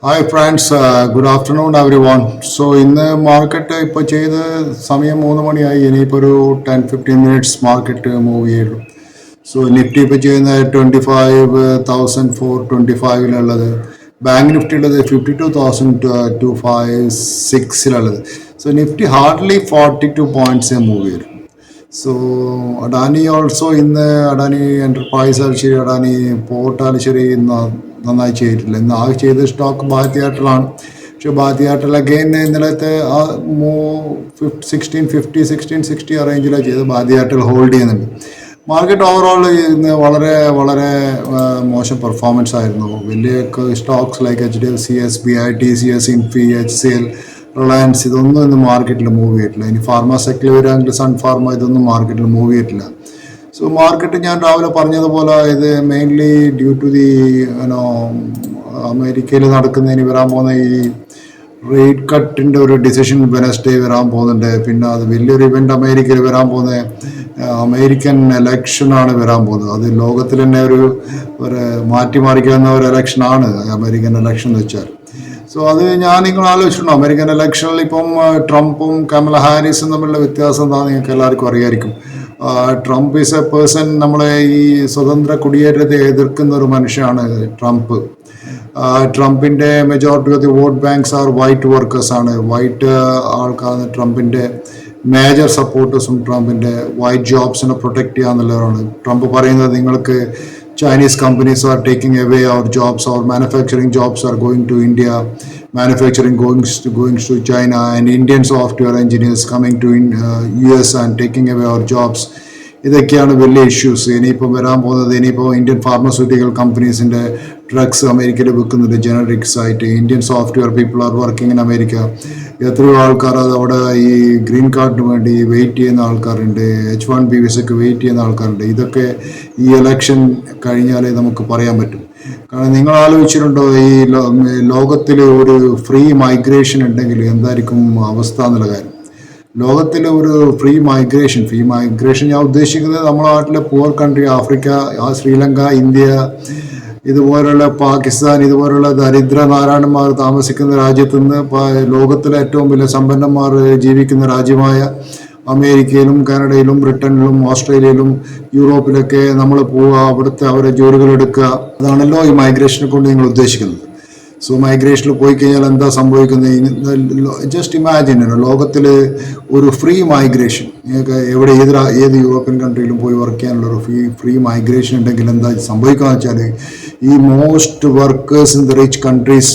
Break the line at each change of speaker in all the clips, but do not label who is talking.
Hi friends, good afternoon every one. So ഇന്ന് market ഇപ്പോൾ ചെയ്ത് സമയം 3 മണിയായി. ഇനിയിപ്പോൾ ഒരു 10-15 മിനിറ്റ്സ് മാർക്കറ്റ് മൂവ് ചെയ്യുള്ളൂ. സോ നിഫ്റ്റി ഇപ്പോൾ ചെയ്യുന്ന 25,425 ബാങ്ക് നിഫ്റ്റി ഉള്ളത് 52,256 so Nifty hardly 42 points move ചെയ്തു. സോ അഡാനി ഓൾസോ ഇന്ന് അഡാനി എൻ്റർപ്രൈസ് ആയാലും ശരി, അഡാനി പോർട്ടാലും ശരി, ഇന്ന് നന്നായി ചെയ്തിട്ടില്ല. ഇന്ന് ആകെ ചെയ്ത സ്റ്റോക്ക് ഭാരതി എയർടെലാണ്. പക്ഷേ ഭാരതി എയർടെൽ അഗെയിൻ ഇന്നലത്തെ ആ 1650 ആ റേഞ്ചിലാണ് ചെയ്ത് ഭാരതി എയർടെൽ ഹോൾഡ് ചെയ്യുന്നുണ്ട്. മാർക്കറ്റ് ഓവറോൾ ഇന്ന് വളരെ വളരെ മോശം പെർഫോമൻസ് ആയിരുന്നു. വലിയ stocks like HDFC, SBI, TCS, Infy, HCL, Reliance ഇതൊന്നും ഇന്ന് മാർക്കറ്റിൽ മൂവ് ചെയ്തിട്ടില്ല. ഇനി ഫാർമ സെക്ടറിൽ വരികയാണെങ്കിൽ സൺ ഫാർമ ഇതൊന്നും മാർക്കറ്റിൽ മൂവ് ചെയ്തിട്ടില്ല. സോ മാർക്കറ്റ് ഞാൻ രാവിലെ പറഞ്ഞതുപോലെ ഇത് മെയിൻലി ഡ്യൂ ടു ദി അമേരിക്കയിൽ നടക്കുന്നതിന് വരാൻ പോകുന്ന ഈ റേറ്റ് കട്ടിൻ്റെ ഒരു ഡിസിഷൻ വെനസ്ഡേ വരാൻ പോകുന്നുണ്ട്. പിന്നെ അത് വലിയൊരു ഇവൻ്റ് അമേരിക്കയിൽ വരാൻ പോകുന്നത് അമേരിക്കൻ എലക്ഷനാണ് വരാൻ പോകുന്നത്. അത് ലോകത്തിൽ തന്നെ ഒരു മാറ്റിമറിക്കുന്ന ഒരു എലക്ഷനാണ് അമേരിക്കൻ എലക്ഷൻ എന്ന് വെച്ചാൽ. സോ അത് നിങ്ങൾ ആലോചിച്ചിട്ടുണ്ടോ? അമേരിക്കൻ ഇലക്ഷനിൽ ഇപ്പം ട്രംപും കമല ഹാരിസും തമ്മിലുള്ള വ്യത്യാസം എന്താ നിങ്ങൾക്ക് എല്ലാവർക്കും അറിയായിരിക്കും. ട്രംപ് ഈസ് എ പേഴ്സൺ, നമ്മളെ ഈ സ്വതന്ത്ര കുടിയേറ്റത്തെ എതിർക്കുന്ന ഒരു മനുഷ്യനാണ് ട്രംപ്. ട്രംപിൻ്റെ majority of the vote banks are white workers ആണ്. വൈറ്റ് ആൾക്കാർ ട്രംപിൻ്റെ മേജർ സപ്പോർട്ടേഴ്സും ട്രംപിൻ്റെ വൈറ്റ് ജോബ്സിനെ പ്രൊട്ടക്റ്റ് ചെയ്യാന്നുള്ളവരാണ്. ട്രംപ് പറയുന്നത് നിങ്ങൾക്ക് Chinese companies are taking away our jobs, our manufacturing jobs are going to India, manufacturing going to China, and Indian software engineers coming to US and taking away our jobs. ഇതൊക്കെയാണ് വലിയ issues. ഇനിയിപ്പോൾ വരാൻ പോകുന്നത്, ഇനിയിപ്പോൾ Indian pharmaceutical കമ്പനീസിൻ്റെ drugs അമേരിക്കയിൽ വിൽക്കുന്നുണ്ട് generics ആയിട്ട്. Indian software people are working in America. എത്രയോ ആൾക്കാർ അത് അവിടെ ഈ ഗ്രീൻ കാർഡിന് വേണ്ടി വെയിറ്റ് ചെയ്യുന്ന ആൾക്കാരുണ്ട്, H1B വിസയ്ക്ക് വെയിറ്റ് ചെയ്യുന്ന ആൾക്കാരുണ്ട്. ഇതൊക്കെ ഈ ഇലക്ഷൻ കഴിഞ്ഞാലേ നമുക്ക് പറയാൻ പറ്റും. കാരണം നിങ്ങൾ ആലോചിച്ചിട്ടുണ്ടോ, ഈ ലോകത്തിൽ ഒരു ഫ്രീ മൈഗ്രേഷൻ ഉണ്ടെങ്കിൽ എന്തായിരിക്കും അവസ്ഥ എന്നുള്ള കാര്യം. ലോകത്തിൽ ഒരു ഫ്രീ മൈഗ്രേഷൻ ഞാൻ ഉദ്ദേശിക്കുന്നത് നമ്മുടെ നാട്ടിലെ poor country, Africa, Sri Lanka, India, ഇതുപോലുള്ള പാകിസ്ഥാൻ, ഇതുപോലുള്ള ദരിദ്ര നാരായണന്മാർ താമസിക്കുന്ന രാജ്യത്തു നിന്ന് ലോകത്തിലെ ഏറ്റവും വലിയ സമ്പന്നന്മാർ ജീവിക്കുന്ന രാജ്യമായ അമേരിക്കയിലും കാനഡയിലും ബ്രിട്ടനിലും ഓസ്ട്രേലിയയിലും യൂറോപ്പിലൊക്കെ നമ്മൾ പോവുക, അവിടുത്തെ അവരെ ജോലികൾ എടുക്കുക. അതാണല്ലോ ഈ മൈഗ്രേഷനെ കൊണ്ട് നിങ്ങൾ ഉദ്ദേശിക്കുന്നത്. സോ മൈഗ്രേഷനിൽ പോയി കഴിഞ്ഞാൽ എന്താ സംഭവിക്കുന്നത്? ജസ്റ്റ് ഇമാജിൻ, ലോകത്തിൽ ഒരു ഫ്രീ മൈഗ്രേഷൻ, നിങ്ങൾക്ക് എവിടെ ഏത് യൂറോപ്യൻ കൺട്രിയിലും പോയി വർക്ക് ചെയ്യാനുള്ള ഒരു ഫ്രീ മൈഗ്രേഷൻ ഉണ്ടെങ്കിൽ എന്താ സംഭവിക്കുക വെച്ചാൽ, ഈ most workers in the rich countries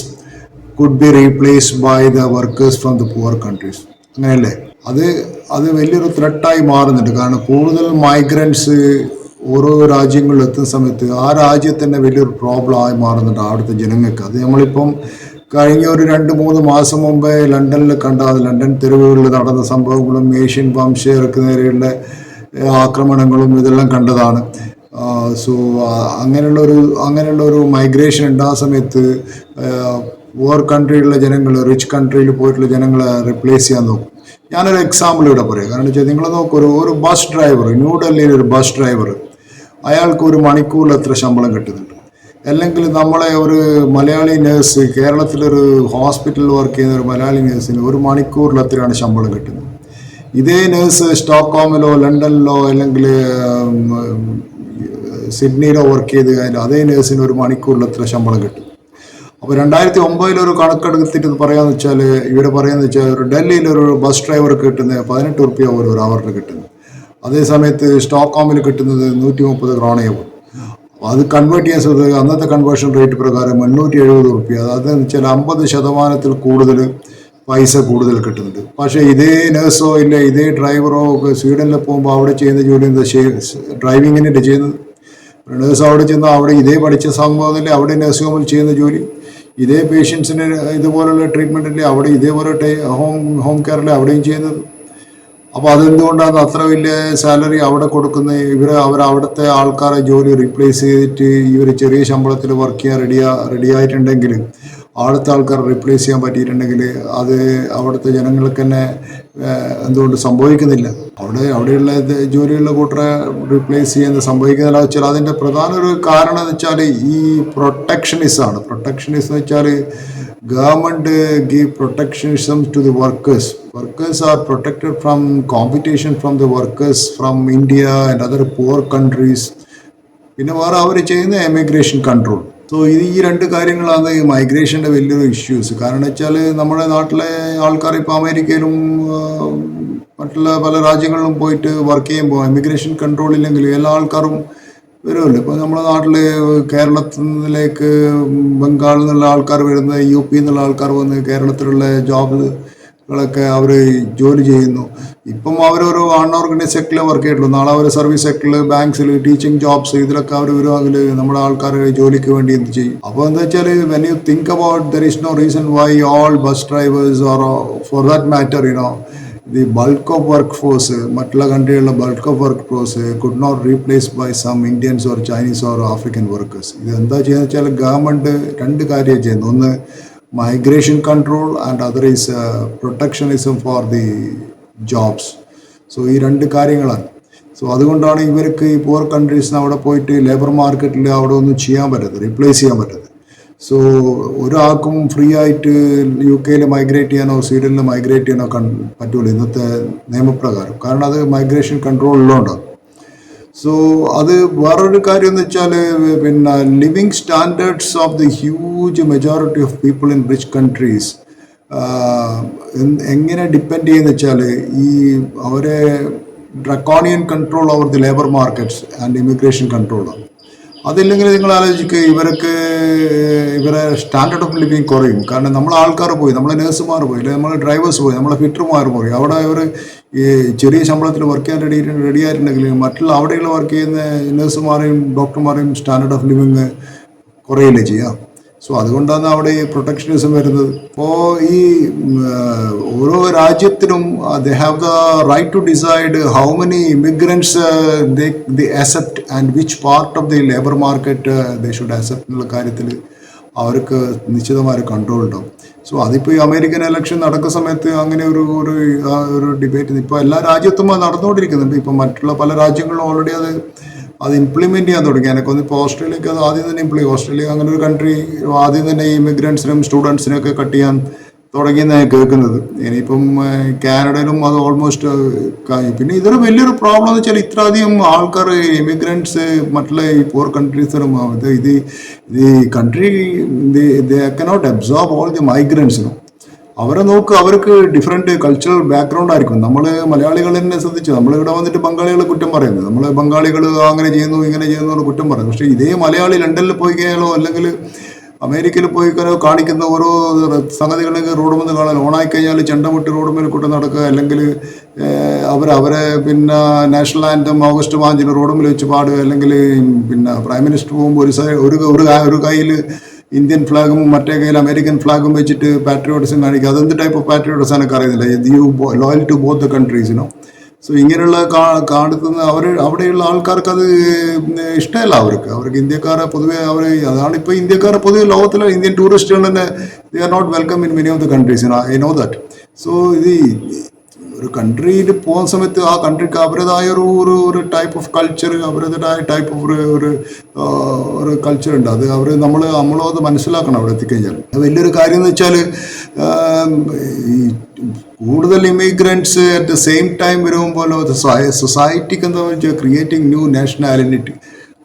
could be replaced by the workers from the poor countries. അങ്ങനെയല്ലേ? അത് വലിയൊരു ത്രെട്ടായി മാറുന്നുണ്ട്. കാരണം കൂടുതൽ മൈഗ്രൻസ് ഓരോ രാജ്യങ്ങളിൽ എത്തുന്ന സമയത്ത് ആ രാജ്യത്തന്നെ വലിയൊരു പ്രോബ്ലം ആയി മാറുന്നുണ്ട് അവിടുത്തെ ജനങ്ങൾക്ക്. അത് നമ്മളിപ്പം കഴിഞ്ഞ ഒരു 2-3 മാസം മുമ്പേ ലണ്ടനിൽ ലണ്ടൻ തെരുവുകളിൽ നടന്ന സംഭവങ്ങളും ഏഷ്യൻ വംശജർക്ക് നേരെയുള്ള ആക്രമണങ്ങളും ഇതെല്ലാം കണ്ടതാണ്. സോ അങ്ങനെയുള്ള ഒരു മൈഗ്രേഷൻ ഉണ്ട്. ആ സമയത്ത് പുവർ കൺട്രിയിലുള്ള ജനങ്ങൾ റിച്ച് കൺട്രിയിൽ പോയിട്ടുള്ള ജനങ്ങളെ റിപ്ലേസ് ചെയ്യാൻ നോക്കും. ഞാനൊരു എക്സാമ്പിൾ ഇവിടെ പറയാം. കാരണം വെച്ചാൽ നിങ്ങൾ നോക്കൂ, ഒരു ബസ് ഡ്രൈവർ, ന്യൂഡൽഹിയിൽ ഒരു ബസ് ഡ്രൈവർ, അയാൾക്ക് ഒരു മണിക്കൂറിൽ എത്ര ശമ്പളം കിട്ടുന്നുണ്ട്? അല്ലെങ്കിൽ നമ്മളെ ഒരു മലയാളി നേഴ്സ്, കേരളത്തിലൊരു ഹോസ്പിറ്റലിൽ വർക്ക് ചെയ്യുന്ന ഒരു മലയാളി നേഴ്സിന് ഒരു മണിക്കൂറിൽ എത്രയാണ് ശമ്പളം കിട്ടുന്നത്? ഇതേ നേഴ്സ് സ്റ്റോക്ക്ഹോമിലോ ലണ്ടനിലോ അല്ലെങ്കിൽ സിഡ്നിയിലോ വർക്ക് ചെയ്ത് കഴിഞ്ഞാൽ അതേ നേഴ്സിന് ഒരു മണിക്കൂറിൽ എത്ര ശമ്പളം കിട്ടും? അപ്പോൾ 2009 ഒരു കണക്കെടുത്തിട്ട് പറയാന്ന് വെച്ചാൽ, ഇവിടെ പറയാന്ന് വെച്ചാൽ, ഒരു ഡൽഹിയിലൊരു ബസ് ഡ്രൈവർക്ക് കിട്ടുന്നത് 18 റുപ്യ ഒരു അവറിന് കിട്ടുന്നത്. അതേ സമയത്ത് സ്റ്റോക്ക്ഹോമിൽ കിട്ടുന്നത് 130 ക്രോണയാവും. അത് കൺവേർട്ട് ചെയ്യാൻ ശ്രമിക്കുക. അന്നത്തെ കൺവേർഷൻ റേറ്റ് പ്രകാരം 870 റുപ്യ. അതെന്ന് വെച്ചാൽ 50% കൂടുതൽ പൈസ കൂടുതൽ കിട്ടുന്നുണ്ട്. പക്ഷേ ഇതേ നേഴ്സോ ഇല്ല ഇതേ ഡ്രൈവറോ സ്വീഡനിൽ പോകുമ്പോൾ അവിടെ ചെയ്യുന്ന ജോലി എന്താ? ഡ്രൈവിങ്ങിൻ്റെ ചെയ്യുന്നത്. നേഴ്സ് അവിടെ ചെന്നാൽ അവിടെ ഇതേ പഠിച്ച സംഭവമല്ലേ അവിടെ നഴ്സിംഗ് ഹോമിൽ ചെയ്യുന്ന ജോലി. ഇതേ പേഷ്യൻസിന് ഇതുപോലുള്ള ട്രീറ്റ്മെൻറ്റല്ലേ അവിടെ, ഇതേപോലെ ഹോം കെയറല്ലേ അവിടെയും ചെയ്യുന്നത്. അപ്പോൾ അതെന്തുകൊണ്ടാണ് അത്ര വലിയ സാലറി അവിടെ കൊടുക്കുന്നത്? അവിടുത്തെ ആൾക്കാരെ ജോലി റീപ്ലേസ് ചെയ്തിട്ട് ഇവർ ചെറിയ ശമ്പളത്തിൽ വർക്ക് ചെയ്യാൻ റെഡി ആയിട്ടുണ്ടെങ്കിൽ, അവിടുത്തെ ആൾക്കാർ റീപ്ലേസ് ചെയ്യാൻ പറ്റിയിട്ടുണ്ടെങ്കിൽ അത് അവിടുത്തെ ജനങ്ങൾക്ക് തന്നെ എന്തുകൊണ്ട് സംഭവിക്കുന്നില്ല? അവിടെയുള്ള ജോലിയുള്ള കൂട്ടറെ റീപ്ലേസ് ചെയ്യുന്നത് സംഭവിക്കുന്നില്ല വെച്ചാൽ അതിൻ്റെ പ്രധാന ഒരു കാരണം എന്ന് വെച്ചാൽ ഈ പ്രൊട്ടക്ഷനിസമാണ്. പ്രൊട്ടക്ഷനിസം എന്ന് വെച്ചാൽ government give protectionism to the workers. Workers are protected from competition from the workers from India and other poor countries. പിന്നെ വേറെ അവർ ചെയ്യുന്ന എമിഗ്രേഷൻ കൺട്രോൾ. സോ ഇത് ഈ രണ്ട് കാര്യങ്ങളാണ് ഈ മൈഗ്രേഷൻ്റെ വലിയൊരു ഇഷ്യൂസ്. കാരണം വെച്ചാൽ നമ്മുടെ നാട്ടിലെ ആൾക്കാർ ഇപ്പോൾ അമേരിക്കയിലും മറ്റുള്ള പല രാജ്യങ്ങളിലും പോയിട്ട് വർക്ക് ചെയ്യുമ്പോൾ എമിഗ്രേഷൻ കൺട്രോൾ ഇല്ലെങ്കിൽ എല്ലാ ആൾക്കാരും വരുമല്ലോ. ഇപ്പോൾ നമ്മുടെ നാട്ടിൽ കേരളത്തിലേക്ക് ബംഗാളിൽ നിന്നുള്ള ആൾക്കാർ വരുന്നത്, യു പിയിൽ നിന്നുള്ള ആൾക്കാർ വന്ന് കേരളത്തിലുള്ള ജോബുകളൊക്കെ അവർ ജോലി ചെയ്യുന്നു. ഇപ്പം അവരൊരു അൺഓർഗനൈസ് സെക്ടറിൽ വർക്ക് ചെയ്തിട്ടുള്ളൂ. നാളെ അവർ സർവീസ് സെക്ടറിൽ, ബാങ്ക്സിൽ, ടീച്ചിങ് ജോബ്സ് ഇതിലൊക്കെ അവർ വരുവാണെങ്കിൽ നമ്മുടെ ആൾക്കാർ ജോലിക്ക് വേണ്ടി എന്ത് ചെയ്യും? അപ്പോൾ എന്താ വെച്ചാൽ when you think about there is no reason why all bus drivers or for that matter the bulk of workforce, മറ്റുള്ള കൺട്രികളിലെ bulk of workforce could not replace by some Indians or Chinese or African workers. ഇത് എന്താ ചെയ്യുന്നത് വെച്ചാൽ government രണ്ട് കാര്യം ചെയ്യുന്നു. ഒന്ന് migration control and other is protectionism for the jobs. So ഈ രണ്ട് കാര്യങ്ങളാണ്. സോ അതുകൊണ്ടാണ് ഇവർക്ക് ഈ പുവർ കൺട്രീസിന് അവിടെ പോയിട്ട് ലേബർ മാർക്കറ്റിൽ അവിടെ ഒന്നും ചെയ്യാൻ പറ്റത്തില്ല, റീപ്ലേസ് ചെയ്യാൻ പറ്റത്തില്ല. സോ ഒരാൾക്കും ഫ്രീ ആയിട്ട് യു കെയിൽ മൈഗ്രേറ്റ് ചെയ്യാനോ സ്വീഡനിൽ മൈഗ്രേറ്റ് ചെയ്യാനോ പറ്റൂല ഇന്നത്തെ നിയമപ്രകാരം. കാരണം അത് മൈഗ്രേഷൻ കൺട്രോളിലുണ്ടാകും. സോ അത് വേറൊരു കാര്യം എന്ന് വെച്ചാൽ പിന്നെ living standards of the huge majority of people in rich countries എങ്ങനെ ഡിപ്പെൻഡ് ചെയ്യുന്ന വെച്ചാൽ ഈ അവരെ draconian control over the labour markets and immigration കൺട്രോളാണ്. അതില്ലെങ്കിൽ നിങ്ങൾ ആലോചിക്കുക, ഇവരെ സ്റ്റാൻഡേർഡ് ഓഫ് ലിവിങ് കുറയും. കാരണം നമ്മളെ ആൾക്കാർ പോയി, നമ്മളെ നേഴ്സുമാർ പോയി, അല്ലെങ്കിൽ നമ്മളെ ഡ്രൈവേഴ്സ് പോയി, നമ്മളെ ഫിറ്റർമാർ പോയി. അവിടെ ഇവർ ഈ ചെറിയ ശമ്പളത്തിൽ വർക്ക് ചെയ്യാൻ റെഡി ആയിട്ടുണ്ടെങ്കിൽ മറ്റുള്ള അവിടെയുള്ള വർക്ക് ചെയ്യുന്ന നേഴ്സുമാരെയും ഡോക്ടർമാരെയും സ്റ്റാൻഡേർഡ് ഓഫ് ലിവിങ് കുറയില്ലേ ചെയ്യുക. സോ അതുകൊണ്ടാണ് അവിടെ ഈ പ്രൊട്ടക്ഷനിസം വരുന്നത്. അപ്പോൾ ഈ ഓരോ രാജ്യത്തിനും they have the right to decide how many immigrants they accept and which part of the labour market they should accept എന്നുള്ള കാര്യത്തിൽ അവർക്ക് നിശ്ചിതമായ കൺട്രോൾ ഉണ്ടാവും. സോ അതിപ്പോൾ ഈ അമേരിക്കൻ ഇലക്ഷൻ നടക്കുന്ന സമയത്ത് അങ്ങനെ ഒരു ഡിബേറ്റ് ഇപ്പോൾ എല്ലാ രാജ്യത്തും അത് നടന്നുകൊണ്ടിരിക്കുന്നുണ്ട്. ഇപ്പം മറ്റുള്ള പല രാജ്യങ്ങളിലും ഓൾറെഡി അത് ഇംപ്ലിമെൻറ്റ് ചെയ്യാൻ തുടങ്ങി. എനിക്കൊന്ന് ഇപ്പോൾ ഓസ്ട്രേലിയക്ക് അത് ആദ്യം തന്നെ ഓസ്ട്രേലിയ അങ്ങനെ ഒരു കൺട്രി ആദ്യം തന്നെ ഈ ഇമിഗ്രൻസിനും സ്റ്റുഡൻസിനൊക്കെ കട്ട് ചെയ്യാൻ തുടങ്ങിയെന്നാണ് കേൾക്കുന്നത്. ഇനിയിപ്പം കാനഡയിലും അത് ഓൾമോസ്റ്റ് കഴിഞ്ഞു. പിന്നെ ഇതൊരു വലിയൊരു പ്രോബ്ലം എന്ന് വെച്ചാൽ ഇത്ര അധികം ആൾക്കാർ ഇമിഗ്രൻസ് മറ്റുള്ള ഈ പുവർ കൺട്രീസിനും ഇത് country they cannot absorb all the മൈഗ്രൻസിനും. അവരെ അവർക്ക് ഡിഫറെൻറ്റ് കൾച്ചറൽ ബാക്ക്ഗ്രൗണ്ട് ആയിരിക്കും. നമ്മൾ മലയാളികൾ തന്നെ ശ്രദ്ധിച്ചു, നമ്മളിവിടെ വന്നിട്ട് ബംഗാളികളെ കുറ്റം പറയുന്നത്, നമ്മൾ ബംഗാളികൾ അങ്ങനെ ചെയ്യുന്നു ഇങ്ങനെ ചെയ്യുന്നു കുറ്റം പറയുന്നു. പക്ഷേ ഇതേ മലയാളി ലണ്ടനിൽ പോയി കഴിഞ്ഞാലോ അല്ലെങ്കിൽ അമേരിക്കയിൽ പോയി കാണിക്കുന്ന ഓരോ സംഗതികളൊക്കെ റോഡ് മുന്നിൽ കാണാൻ ഓണായി കഴിഞ്ഞാൽ ചെണ്ടമുട്ടി റോഡ് മുന്നിൽ കൂട്ടം നടക്കുക, അല്ലെങ്കിൽ അവരെ പിന്നെ നാഷണൽ ആൻറ്റം ഓഗസ്റ്റ് 5 റോഡ് മുന്നിൽ വെച്ച് പാടുക, അല്ലെങ്കിൽ പിന്നെ പ്രൈം മിനിസ്റ്റർ പോകുമ്പോൾ ഒരു കയ്യിൽ ഇന്ത്യൻ ഫ്ലാഗും മറ്റേ കയ്യിൽ അമേരിക്കൻ ഫ്ലാഗും വെച്ചിട്ട് പാട്രിയോട്ടിസം കാണിക്കുക. അതെന്ത് ടൈപ്പ് ഓഫ് പാട്രിയോട്ടിസം എനിക്ക് അറിയുന്നില്ല. You loyal to both the കൺട്രീസിനോ. സോ ഇങ്ങനെയുള്ള കാണുന്ന അവിടെയുള്ള ആൾക്കാർക്ക് അത് ഇഷ്ടമല്ല. അവർക്ക് ഇന്ത്യക്കാരെ പൊതുവെ അതാണിപ്പോൾ ഇന്ത്യക്കാരെ പൊതുവെ ലോകത്തിലെ ഇന്ത്യൻ ടൂറിസ്റ്റുകൾ തന്നെ they are not welcome in many of the countries. I know that. So ഇത് ഒരു കൺട്രിയിൽ പോകുന്ന സമയത്ത് ആ കൺട്രിക്ക് അവരുടേതായ ഒരു ടൈപ്പ് ഓഫ് കൾച്ചർ, അവരുടേതായ ടൈപ്പ് ഓഫ് ഒരു കൾച്ചർ ഉണ്ട്. അത് നമ്മളോ അത് മനസ്സിലാക്കണം അവിടെ എത്തിക്കഴിഞ്ഞാൽ. വലിയൊരു കാര്യം എന്ന് വെച്ചാൽ ഈ കൂടുതൽ immigrants at the same time വരുമ്പോൾ സൊസൈറ്റിക്ക് എന്താ വെച്ചാൽ ക്രിയേറ്റിംഗ് ന്യൂ നാഷണൽ ഐഡൻറ്റിറ്റി.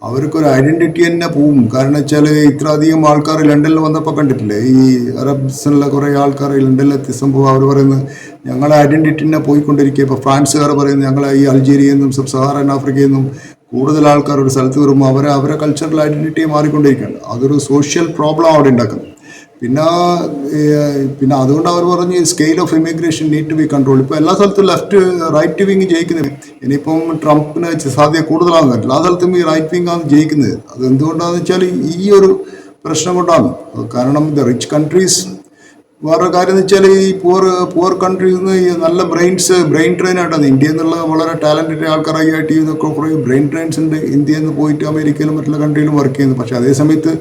അവർക്കൊരു ഐഡൻറ്റിറ്റി തന്നെ പോവും. കാരണം വെച്ചാൽ ഇത്ര അധികം ആൾക്കാർ ലണ്ടനിൽ വന്നപ്പോൾ കണ്ടിട്ടില്ലേ, ഈ അറബ്സിലുള്ള കുറേ ആൾക്കാർ ലണ്ടനിലെത്തിയ സംഭവം അവർ പറയുന്നത് ഞങ്ങളെ ഐഡൻറ്റിറ്റി തന്നെ പോയിക്കൊണ്ടിരിക്കുക. ഇപ്പോൾ ഫ്രാൻസുകാർ പറയുന്നത് ഞങ്ങളെ ഈ അൾജീരിയയിൽ നിന്നും സബ് സഹാറൻ ആഫ്രിക്കയിൽ നിന്നും കൂടുതൽ ആൾക്കാർ ഒരു സ്ഥലത്ത് വരുമ്പോൾ അവരെ കൾച്ചറൽ ഐഡൻറ്റിറ്റി മാറിക്കൊണ്ടിരിക്കുകയാണ്. അതൊരു സോഷ്യൽ പ്രോബ്ലം അവിടെ ഉണ്ടാക്കുന്നത്. പിന്നെ അതുകൊണ്ട് അവർ പറഞ്ഞ് scale of immigration need to be control. ഇപ്പോൾ എല്ലാ സ്ഥലത്തും ലെഫ്റ്റ് റൈറ്റ് വിങ് ജയിക്കുന്നത്. ഇനിയിപ്പം ട്രംപിന് സാധ്യത കൂടുതലാണെന്ന് പറ്റില്ല. ആ സ്ഥലത്തും ഈ റൈറ്റ് വിങ് ആണ് ജയിക്കുന്നത്. അത് എന്തുകൊണ്ടാണെന്ന് വെച്ചാൽ ഈ ഒരു പ്രശ്നം കൊണ്ടാണ്. കാരണം ദ റിച്ച് കൺട്രീസ് വേറൊരു കാര്യം എന്ന് വെച്ചാൽ ഈ പുവർ കൺട്രീസ് നല്ല ബ്രെയിൻ ട്രെയിൻ ആയിട്ടാണ്. ഇന്ത്യയിൽ നിന്നുള്ള വളരെ ടാലൻറ്റഡ് ആൾക്കാരായി ആയിട്ട് ഇതൊക്കെ കുറേ ബ്രെയിൻ ട്രെയിൻസ് ഉണ്ട് ഇന്ത്യയിൽ നിന്ന് പോയിട്ട് അമേരിക്കയിലും മറ്റുള്ള കൺട്രിയിലും വർക്ക് ചെയ്യുന്നത്. പക്ഷേ അതേ സമയത്ത്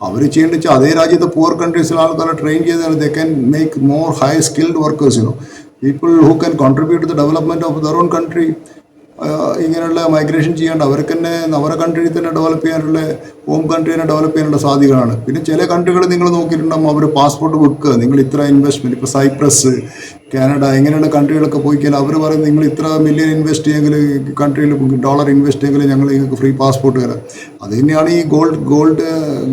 അവർ ചെയ്യേണ്ട വെച്ചാൽ അതേ രാജ്യത്തെ പുവർ കൺട്രീസിലെ ആൾക്കാരെ ട്രെയിൻ ചെയ്താൽ they can make more high skilled workers, people who can contribute to the development of their own country. ഇങ്ങനെയുള്ള മൈഗ്രേഷൻ ചെയ്യാണ്ട് അവർക്ക് തന്നെ അവരുടെ കൺട്രിയിൽ തന്നെ ഡെവലപ്പ് ചെയ്യാനുള്ള ഹോം കൺട്രീനെ ഡെവലപ്പ് ചെയ്യാനുള്ള സാധ്യതകളാണ്. പിന്നെ ചില കൺട്രികൾ നിങ്ങൾ നോക്കിയിട്ടുണ്ടാകും അവർ പാസ്പോർട്ട് വെക്കുക, നിങ്ങൾ ഇത്ര ഇൻവെസ്റ്റ്മെൻറ്റ്, ഇപ്പോൾ സൈപ്രസ്, കാനഡ ഇങ്ങനെയുള്ള കൺട്രികളൊക്കെ പോയി കഴിഞ്ഞാൽ അവർ പറയും നിങ്ങൾ ഇത്ര മില്യൺ ഇൻവെസ്റ്റ് ചെയ്യെങ്കിൽ കൺട്രിയിൽ ഡോളർ ഇൻവെസ്റ്റ് ചെയ്യെങ്കിൽ ഞങ്ങൾ നിങ്ങൾക്ക് ഫ്രീ പാസ്പോർട്ട് തരാം. അത് തന്നെയാണ് ഈ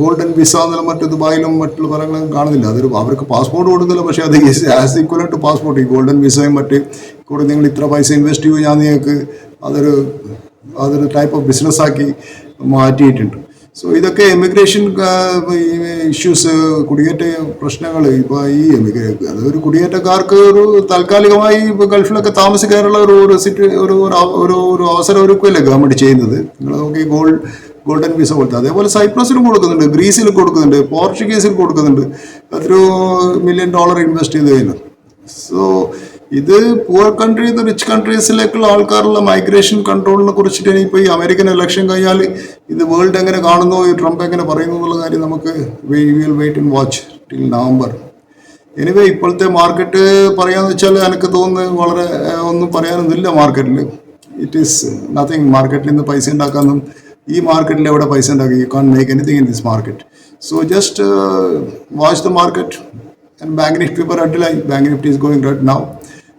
ഗോൾഡൻ വിസ എന്നുള്ള മറ്റു ദുബായിലും മറ്റുള്ള സ്ഥലങ്ങളും കാണുന്നില്ല. അതൊരു അവർക്ക് പാസ്പോർട്ട് കൊടുക്കില്ല, പക്ഷേ അത് ആസ് ഈക്വൽ ടു പാസ്പോർട്ട്. ഈ ഗോൾഡൻ വിസയും മറ്റ് കൂടെ നിങ്ങൾ ഇത്ര പൈസ ഇൻവെസ്റ്റ് ചെയ്യുമ്പോൾ ഞാൻ നിങ്ങൾക്ക് അതൊരു ടൈപ്പ് ഓഫ് ബിസിനസ്സാക്കി മാറ്റിയിട്ടുണ്ട്. സോ ഇതൊക്കെ എമിഗ്രേഷൻ ഇഷ്യൂസ്, കുടിയേറ്റ പ്രശ്നങ്ങൾ. ഇപ്പോൾ ഈ അതൊരു കുടിയേറ്റക്കാർക്ക് ഒരു താൽക്കാലികമായി ഇപ്പോൾ ഗൾഫിലൊക്കെ താമസിക്കാനുള്ള ഒരു അവസരം ഒരുക്കുകയല്ലേ ഗവൺമെൻറ് ചെയ്യുന്നത്. നിങ്ങൾ നോക്കി ഗോൾഡൻ വിസ പോലത്തെ. അതേപോലെ സൈപ്രസിലും കൊടുക്കുന്നുണ്ട്, ഗ്രീസിലും കൊടുക്കുന്നുണ്ട്, പോർച്ചുഗീസിൽ കൊടുക്കുന്നുണ്ട്. അതൊരു $1 million ഇൻവെസ്റ്റ് ചെയ്ത് കഴിഞ്ഞു. സോ ഇത് പുവർ കൺട്രീസ് നിന്ന് റിച്ച് കൺട്രീസിലേക്കുള്ള ആൾക്കാരുള്ള മൈഗ്രേഷൻ കൺട്രോളിനെ കുറിച്ചിട്ട് ഇപ്പോൾ ഈ അമേരിക്കൻ ഇലക്ഷൻ കഴിഞ്ഞാൽ ഇത് വേൾഡ് എങ്ങനെ കാണുന്നു, ഈ ട്രംപ് എങ്ങനെ പറയുന്നു എന്നുള്ള കാര്യം നമുക്ക് will wait and watch till November. Anyway ഇപ്പോഴത്തെ മാർക്കറ്റ് പറയാന്ന് വെച്ചാൽ എനിക്ക് തോന്നുന്നത് വളരെ ഒന്നും പറയാനൊന്നുമില്ല മാർക്കറ്റിൽ. It is nothing. മാർക്കറ്റിൽ നിന്ന് പൈസ ഉണ്ടാക്കാനും ഈ മാർക്കറ്റിൽ എവിടെ പൈസ ഉണ്ടാക്കി? You can make anything in this market. So just watch the market. And Bank Nifty per red line. Bank Nifty is going red now.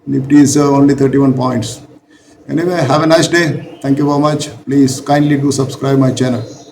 Nifty is only 31 points. Anyway, have a nice day. Thank you very much. Please kindly do subscribe my channel.